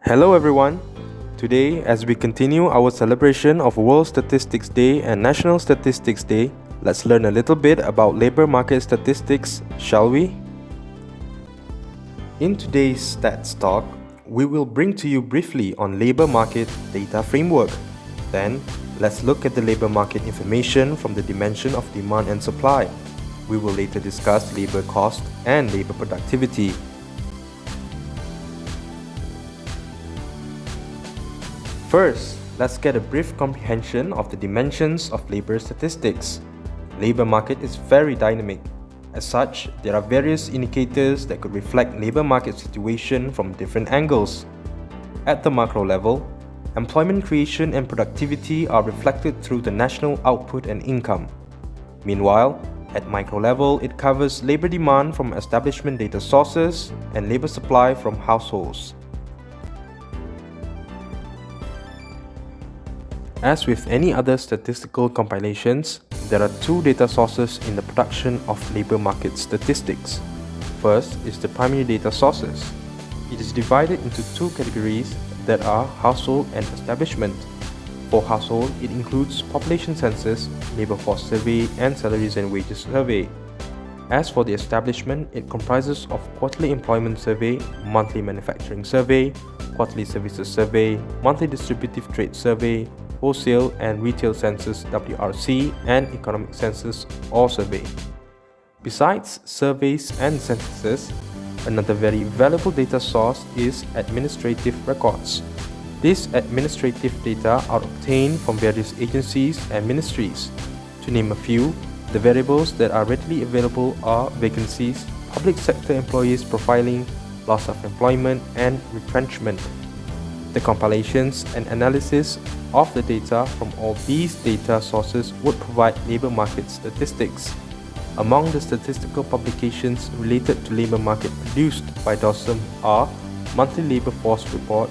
Hello everyone. Today, as we continue our celebration of World Statistics Day and National Statistics Day, let's learn a little bit about labor market statistics, shall we? In today's Stats Talk, we will bring to you briefly on labor market data framework. Then, let's look at the labor market information from the dimension of demand and supply. We will later discuss labor cost and labor productivity. First, let's get a brief comprehension of the dimensions of labor statistics. Labor market is very dynamic. As such, there are various indicators that could reflect labor market situation from different angles. At the macro level, employment creation and productivity are reflected through the national output and income. Meanwhile, at micro level, it covers labor demand from establishment data sources and labor supply from households. As with any other statistical compilations, there are two data sources in the production of labor market statistics. First is the primary data sources. It is divided into two categories that are household and establishment. For household, it includes population census, labor force survey, and salaries and wages survey. As for the establishment, it comprises of quarterly employment survey, monthly manufacturing survey, quarterly services survey, monthly distributive trade survey, wholesale and retail census WRC, and economic census or survey. Besides surveys and censuses, another very valuable data source is administrative records. These administrative data are obtained from various agencies and ministries. To name a few, the variables that are readily available are vacancies, public sector employees profiling, loss of employment, and retrenchment. The compilations and analysis of the data from all these data sources would provide labor market statistics. Among the statistical publications related to labor market produced by DOSM are Monthly Labor Force Report,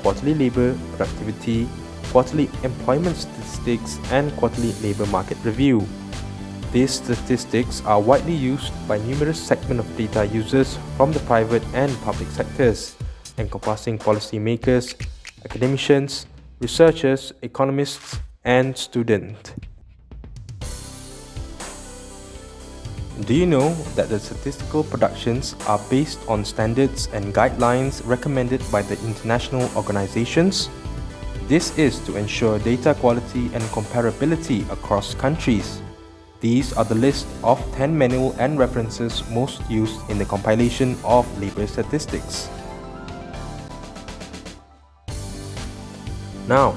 Quarterly Labor Productivity, Quarterly Employment Statistics, and Quarterly Labor Market Review. These statistics are widely used by numerous segments of data users from the private and public sectors, encompassing policymakers, academicians, researchers, economists, and students. Do you know that the statistical productions are based on standards and guidelines recommended by the international organizations? This is to ensure data quality and comparability across countries. These are the list of 10 manual and references most used in the compilation of labor statistics. Now,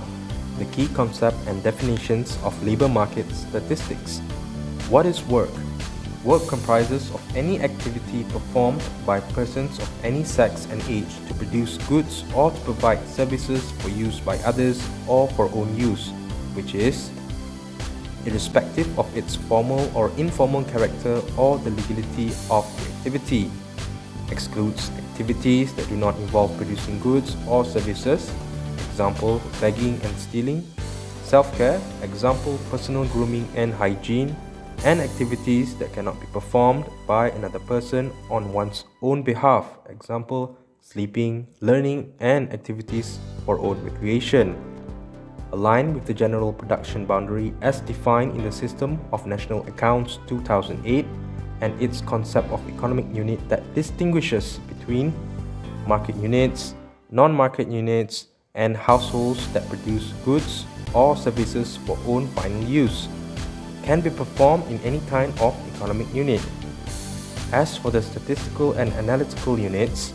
the key concept and definitions of labor market statistics. What is work? Work comprises of any activity performed by persons of any sex and age to produce goods or to provide services for use by others or for own use, which is, irrespective of its formal or informal character or the legality of the activity, excludes activities that do not involve producing goods or services, example, begging and stealing, self-care, example, personal grooming and hygiene, and activities that cannot be performed by another person on one's own behalf, example, sleeping, learning, and activities for own recreation. Aligned with the general production boundary as defined in the System of National Accounts 2008 and its concept of economic unit that distinguishes between market units, non-market units, and households that produce goods or services for own final use, can be performed in any kind of economic unit. As for the statistical and analytical units,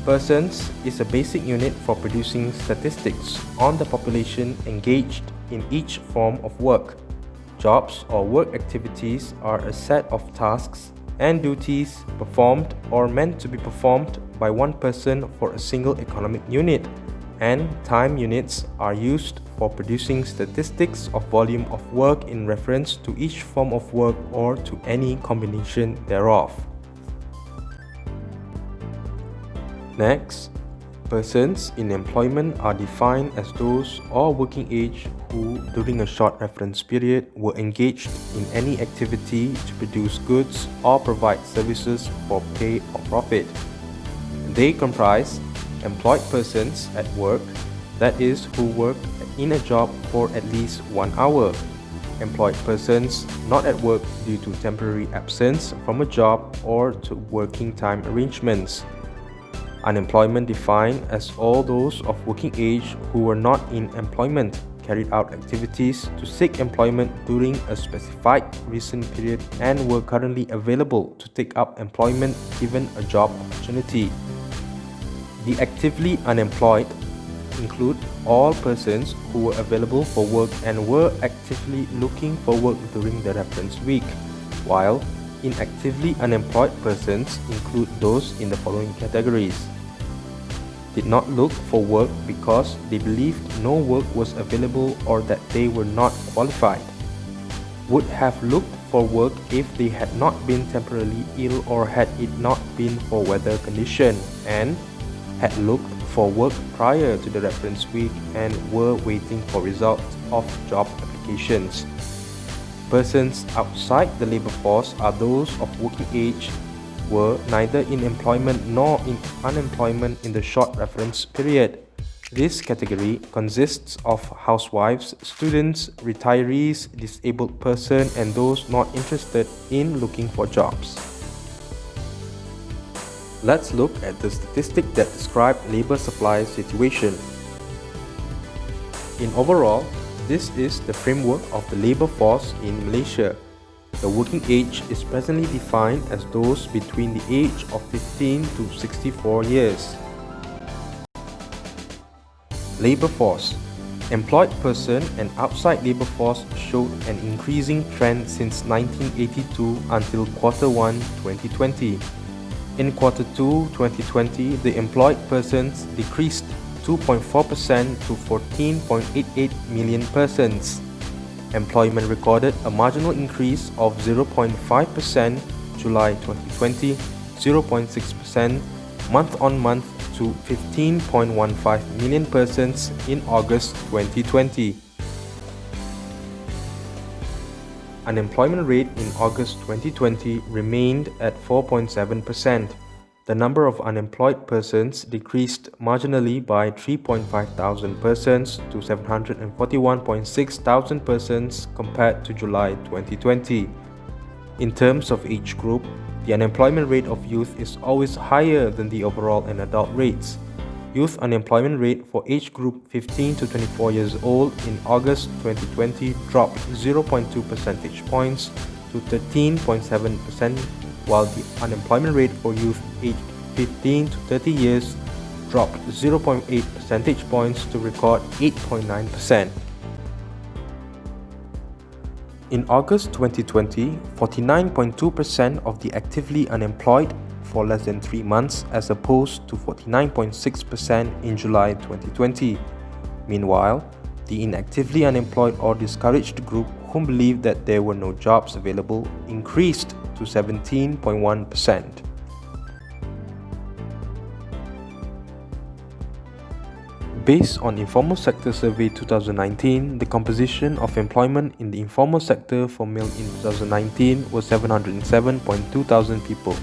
persons is a basic unit for producing statistics on the population engaged in each form of work. Jobs or work activities are a set of tasks and duties performed or meant to be performed by one person for a single economic unit, and time units are used for producing statistics of volume of work in reference to each form of work or to any combination thereof. Next, persons in employment are defined as those of working age who, during a short reference period, were engaged in any activity to produce goods or provide services for pay or profit. They comprise employed persons at work, that is, who work in a job for at least 1 hour. Employed persons not at work due to temporary absence from a job or to working time arrangements. Unemployment defined as all those of working age who were not in employment, carried out activities to seek employment during a specified recent period and were currently available to take up employment given a job opportunity. The actively unemployed include all persons who were available for work and were actively looking for work during the reference week, while inactively unemployed persons include those in the following categories: did not look for work because they believed no work was available or that they were not qualified, would have looked for work if they had not been temporarily ill or had it not been for weather condition, and had looked for work prior to the reference week and were waiting for results of job applications. Persons outside the labor force are those of working age were neither in employment nor in unemployment in the short reference period. This category consists of housewives, students, retirees, disabled persons, and those not interested in looking for jobs. Let's look at the statistic that describe labor supply situation. In overall, this is the framework of the labor force in Malaysia. The working age is presently defined as those between the age of 15 to 64 years. Labor force. Employed person and outside labor force showed an increasing trend since 1982 until Q1 2020. In Q2 2020, the employed persons decreased 2.4% to 14.88 million persons. Employment recorded a marginal increase of 0.5% July 2020, 0.6% month-on-month to 15.15 million persons in August 2020. Unemployment rate in August 2020 remained at 4.7%. The number of unemployed persons decreased marginally by 3.5 thousand persons to 741.6 thousand persons compared to July 2020. In terms of age group, the unemployment rate of youth is always higher than the overall and adult rates. Youth unemployment rate for age group 15 to 24 years old in August 2020 dropped 0.2 percentage points to 13.7%, while the unemployment rate for youth aged 15 to 30 years dropped 0.8 percentage points to record 8.9%. In August 2020, 49.2% of the actively unemployed for less than 3 months as opposed to 49.6% in July 2020. Meanwhile, the inactively unemployed or discouraged group whom believed that there were no jobs available increased to 17.1%. Based on Informal Sector Survey 2019, the composition of employment in the informal sector for male in 2019 was 707.2 thousand people,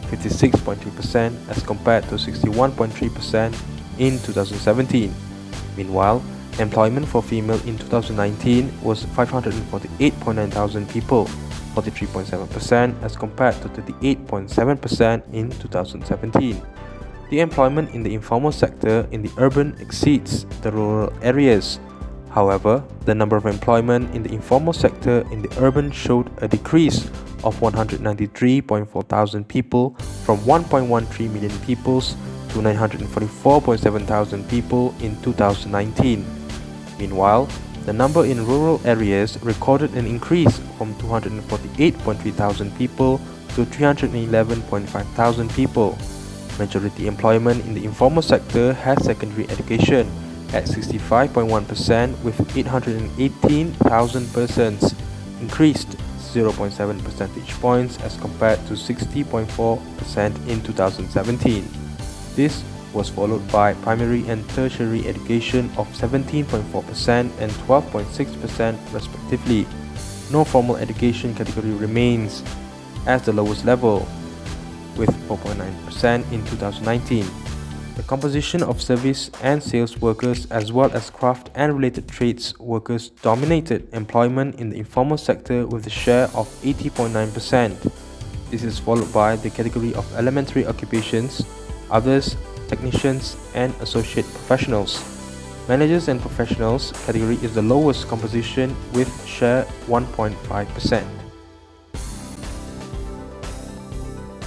56.3% as compared to 61.3% in 2017. Meanwhile, employment for female in 2019 was 548.9 thousand people, 43.7% as compared to 38.7% in 2017. The employment in the informal sector in the urban exceeds the rural areas. However, the number of employment in the informal sector in the urban showed a decrease of 193.4 thousand people from 1.13 million people to 944.7 thousand people in 2019. Meanwhile, the number in rural areas recorded an increase from 248.3 thousand people to 311.5 thousand people. Majority employment in the informal sector has secondary education at 65.1% with 818,000 persons, increased 0.7 percentage points as compared to 60.4% in 2017. This was followed by primary and tertiary education of 17.4% and 12.6% respectively. No formal education category remains as the lowest level, with 4.9% in 2019. The composition of service and sales workers as well as craft and related trades workers dominated employment in the informal sector with a share of 80.9%. This is followed by the category of elementary occupations, others, technicians, and associate professionals. Managers and professionals category is the lowest composition with share 1.5%.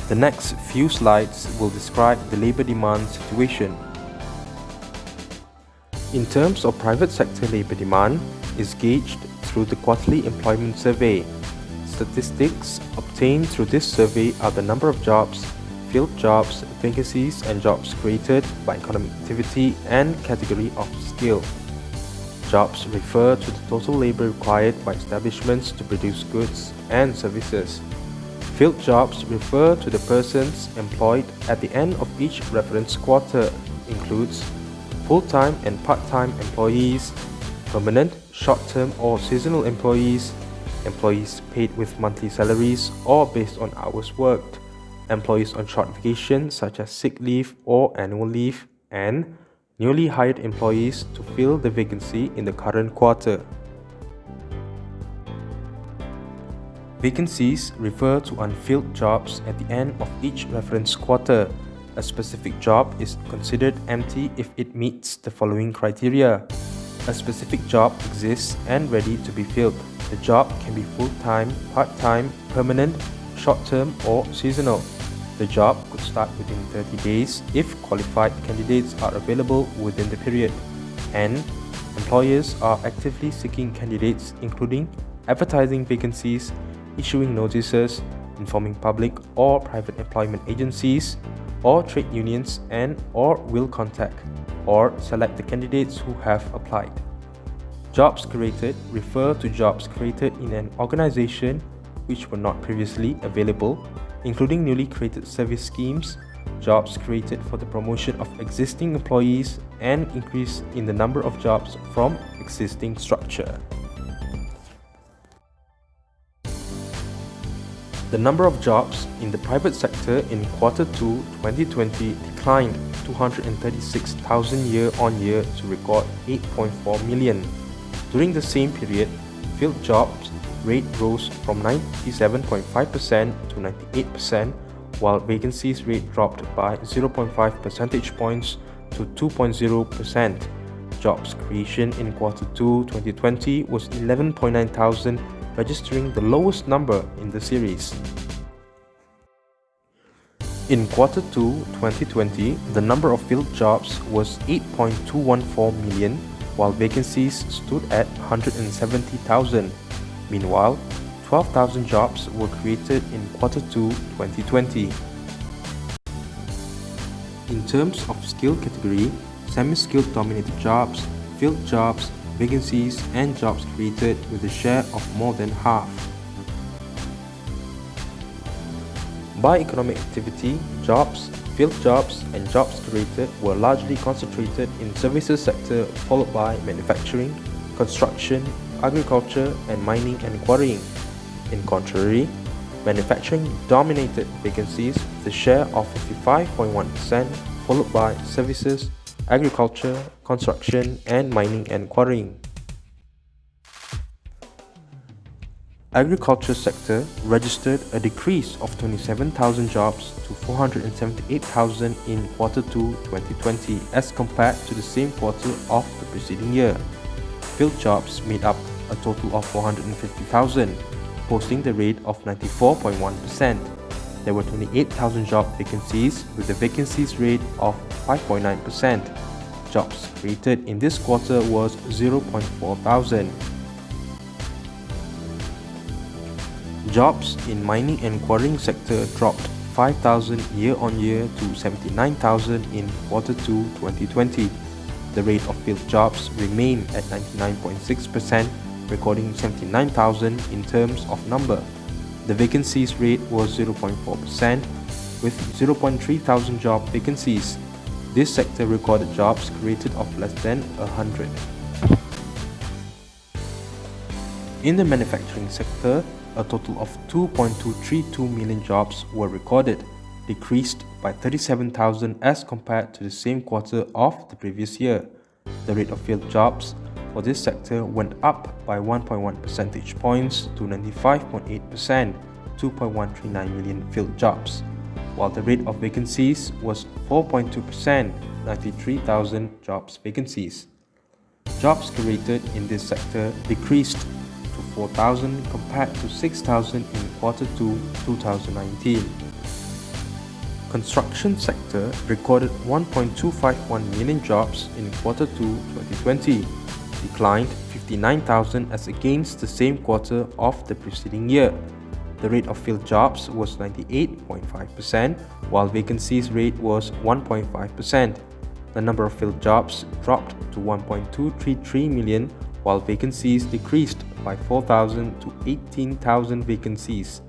The next few slides will describe the labour demand situation. In terms of private sector labour demand is gauged through the quarterly employment survey. Statistics obtained through this survey are the number of jobs, filled jobs, vacancies and jobs created by economic activity and category of skill. Jobs refer to the total labour required by establishments to produce goods and services. Filled jobs refer to the persons employed at the end of each reference quarter, includes full-time and part-time employees, permanent, short-term or seasonal employees, employees paid with monthly salaries or based on hours worked, employees on short vacation such as sick leave or annual leave, and newly hired employees to fill the vacancy in the current quarter. Vacancies refer to unfilled jobs at the end of each reference quarter. A specific job is considered empty if it meets the following criteria. A specific job exists and ready to be filled. The job can be full-time, part-time, permanent, short-term or seasonal. The job could start within 30 days if qualified candidates are available within the period. And employers are actively seeking candidates including advertising vacancies, issuing notices, informing public or private employment agencies or trade unions and/or will contact or select the candidates who have applied. Jobs created refer to jobs created in an organization which were not previously available, including newly created service schemes, jobs created for the promotion of existing employees, and increase in the number of jobs from existing structure. The number of jobs in the private sector in Quarter 2 2020 declined 236,000 year-on-year to record 8.4 million. During the same period, filled jobs rate rose from 97.5% to 98%, while vacancies rate dropped by 0.5 percentage points to 2.0%. Jobs creation in Quarter 2 2020 was 11.9 thousand, registering the lowest number in the series. In Quarter 2 2020, the number of filled jobs was 8.214 million, while vacancies stood at 170,000. Meanwhile, 12,000 jobs were created in Quarter 2 2020. In terms of skill category, semi-skilled dominated jobs, filled jobs, vacancies and jobs created with a share of more than half. By economic activity, jobs, filled jobs and jobs created were largely concentrated in services sector, followed by manufacturing, construction, agriculture and mining and quarrying. In contrary, manufacturing dominated vacancies with a share of 55.1%, followed by services, agriculture, construction, and mining and quarrying. Agriculture sector registered a decrease of 27,000 jobs to 478,000 in Quarter 2 2020 as compared to the same quarter of the preceding year. Filled jobs made up a total of 450,000, posting the rate of 94.1%. There were 28,000 job vacancies with a vacancies rate of 5.9%. Jobs created in this quarter was 0.4 thousand. Jobs in mining and quarrying sector dropped 5,000 year-on-year to 79,000 in Quarter 2 2020. The rate of filled jobs remained at 99.6%, recording 79,000 in terms of number. The vacancies rate was 0.4%, with 0.3 thousand job vacancies. This sector recorded jobs created of less than 100. In the manufacturing sector, a total of 2.232 million jobs were recorded, decreased by 37,000 as compared to the same quarter of the previous year. The rate of filled jobs for this sector went up by 1.1 percentage points to 95.8%, 2.139 million filled jobs, while the rate of vacancies was 4.2%, 93,000 jobs vacancies. Jobs created in this sector decreased to 4,000 compared to 6,000 in Quarter 2, 2019. Construction sector recorded 1.251 million jobs in Quarter 2, 2020, declined 59,000 as against the same quarter of the preceding year. The rate of filled jobs was 98.5%, while vacancies rate was 1.5%. The number of filled jobs dropped to 1.233 million, while vacancies decreased by 4,000 to 18,000 vacancies.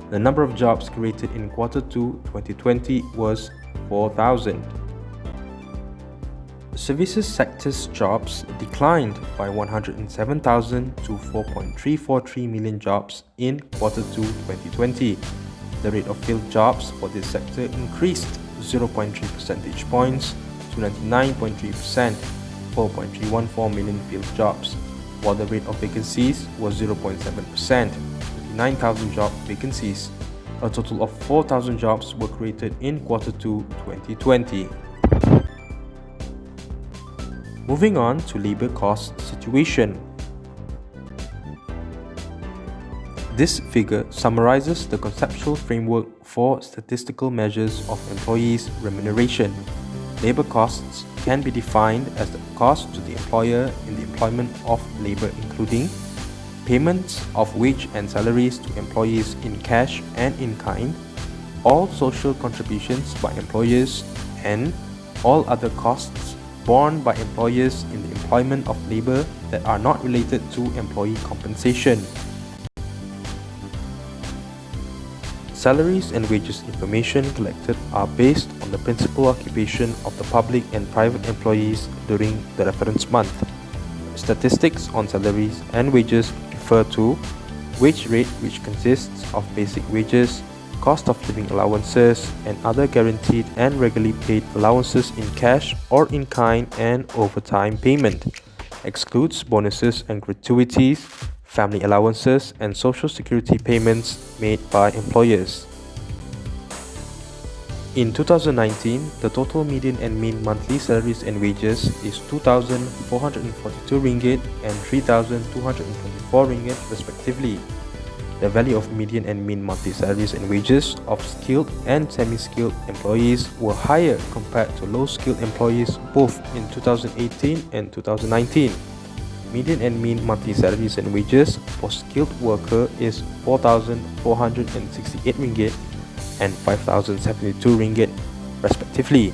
The number of jobs created in Quarter 2, 2020 was 4,000. Services sector's jobs declined by 107,000 to 4.343 million jobs in Quarter 2, 2020. The rate of filled jobs for this sector increased 0.3 percentage points to 99.3%, 4.314 million filled jobs, while the rate of vacancies was 0.7%, 59,000 job vacancies. A total of 4,000 jobs were created in Quarter 2, 2020. Moving on to labour cost situation. This figure summarizes the conceptual framework for statistical measures of employees' remuneration. Labour costs can be defined as the cost to the employer in the employment of labour, including payments of wage and salaries to employees in cash and in kind, all social contributions by employers, and all other costs borne by employers in the employment of labour that are not related to employee compensation. Salaries and wages information collected are based on the principal occupation of the public and private employees during the reference month. Statistics on salaries and wages refer to wage rate, which consists of basic wages, cost of living allowances, and other guaranteed and regularly paid allowances in cash or in kind and overtime payment, excludes bonuses and gratuities, family allowances, and social security payments made by employers. In 2019, the total median and mean monthly salaries and wages is 2,442 ringgit and 3,224 ringgit respectively. The value of median and mean monthly salaries and wages of skilled and semi-skilled employees were higher compared to low-skilled employees both in 2018 and 2019. Median and mean monthly salaries and wages for skilled worker is 4,468 ringgit and 5,072 ringgit respectively.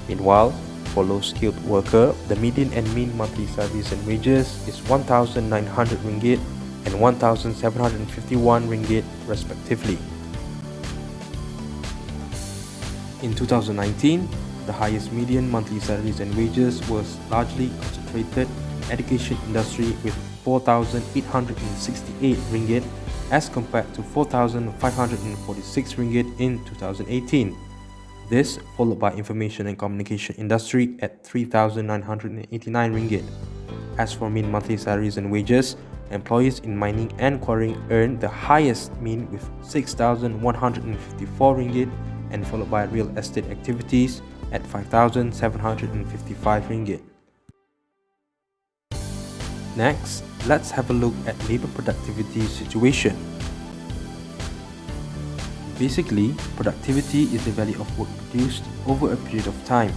Meanwhile, for low-skilled worker, the median and mean monthly salaries and wages is 1,900 ringgit and 1,751 ringgit respectively. In 2019, the highest median monthly salaries and wages was largely concentrated in education industry with 4,868 ringgit as compared to 4,546 ringgit in 2018. This followed by information and communication industry at 3,989 ringgit. As for mean monthly salaries and wages, employees in mining and quarrying earned the highest mean with 6,154 ringgit and followed by real estate activities at 5,755 ringgit. Next, let's have a look at labour productivity situation. Basically, productivity is the value of work produced over a period of time.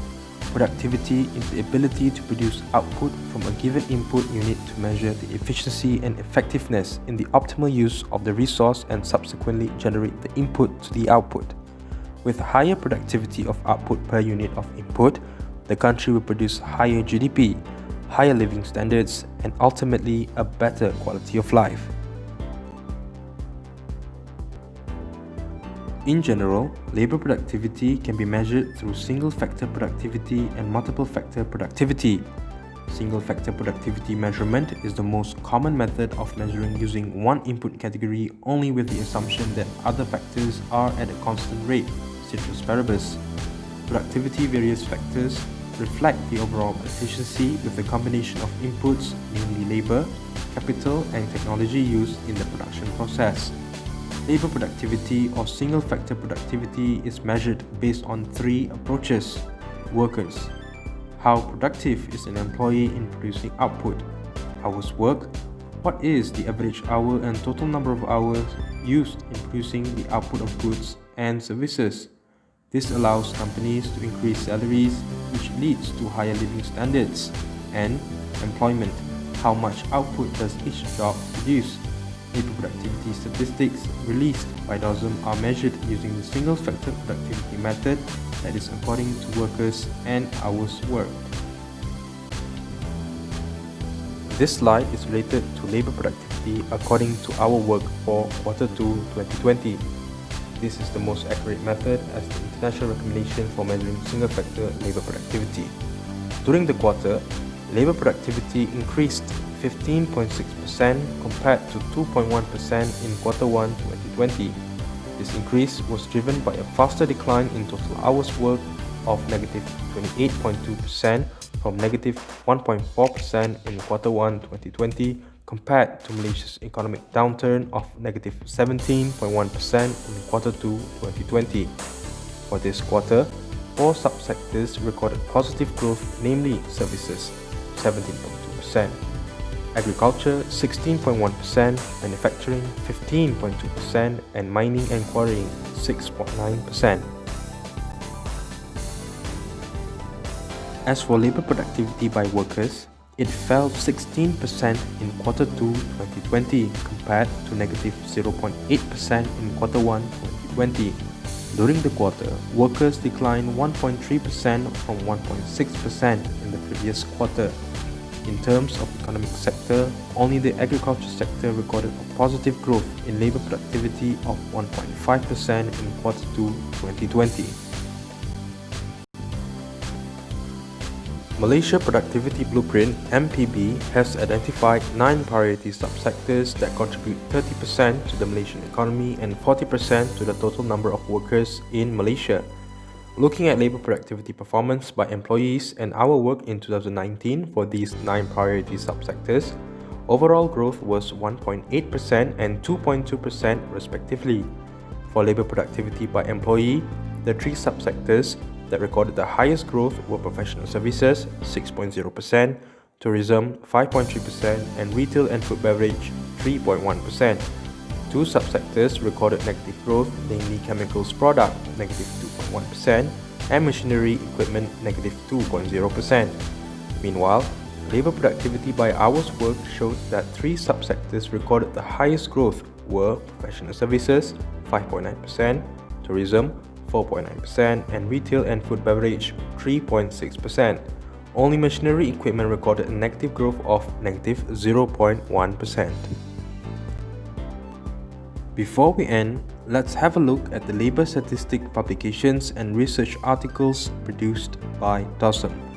Productivity is the ability to produce output from a given input unit to measure the efficiency and effectiveness in the optimal use of the resource and subsequently generate the input to the output. With higher productivity of output per unit of input, the country will produce higher GDP, higher living standards, and ultimately a better quality of life. In general, labour productivity can be measured through single-factor productivity and multiple-factor productivity. Single-factor productivity measurement is the most common method of measuring using one input category only with the assumption that other factors are at a constant rate, ceteris paribus. Productivity various factors reflect the overall efficiency with the combination of inputs, namely labor, capital, and technology used in the production process. Labor productivity or single-factor productivity is measured based on three approaches. Workers. How productive is an employee in producing output? Hours worked. What is the average hour and total number of hours used in producing the output of goods and services? This allows companies to increase salaries, which leads to higher living standards. And employment. How much output does each job produce? Labor productivity statistics released by DOSM are measured using the single-factor productivity method, that is according to workers and hours worked. This slide is related to labor productivity according to our work for Q2 2020. This is the most accurate method as the international recommendation for measuring single-factor labor productivity. During the quarter, labor productivity increased 15.6% compared to 2.1% in Q1 2020. This increase was driven by a faster decline in total hours worked of negative 28.2% from negative 1.4% in Q1 2020 compared to Malaysia's economic downturn of negative 17.1% in Q2 2020. For this quarter, 4 subsectors recorded positive growth, namely services 17.2%, agriculture 16.1%, manufacturing 15.2%, and mining and quarrying 6.9%. As for labor productivity by workers, it fell 16% in Q2 2020 compared to negative 0.8% in Q1 2020. During the quarter, workers declined 1.3% from 1.6% in the previous quarter. In terms of economic sector, only the agriculture sector recorded a positive growth in labor productivity of 1.5% in Q2 2020. Malaysia Productivity Blueprint (MPB) has identified 9 priority subsectors that contribute 30% to the Malaysian economy and 40% to the total number of workers in Malaysia. Looking at labor productivity performance by employees and our work in 2019 for these 9 priority subsectors, overall growth was 1.8% and 2.2% respectively. For labor productivity by employee, the 3 subsectors that recorded the highest growth were professional services 6.0%, tourism 5.3%, and retail and food beverage 3.1%. 2 subsectors recorded negative growth, namely chemicals product negative 2.1% and machinery equipment negative 2.0%. Meanwhile, labor productivity by hours worked showed that 3 subsectors recorded the highest growth were professional services 5.9%, tourism 4.9%, and retail and food beverage 3.6%. Only machinery equipment recorded a negative growth of negative 0.1%. Before we end, let's have a look at the labor statistic publications and research articles produced by DOSM.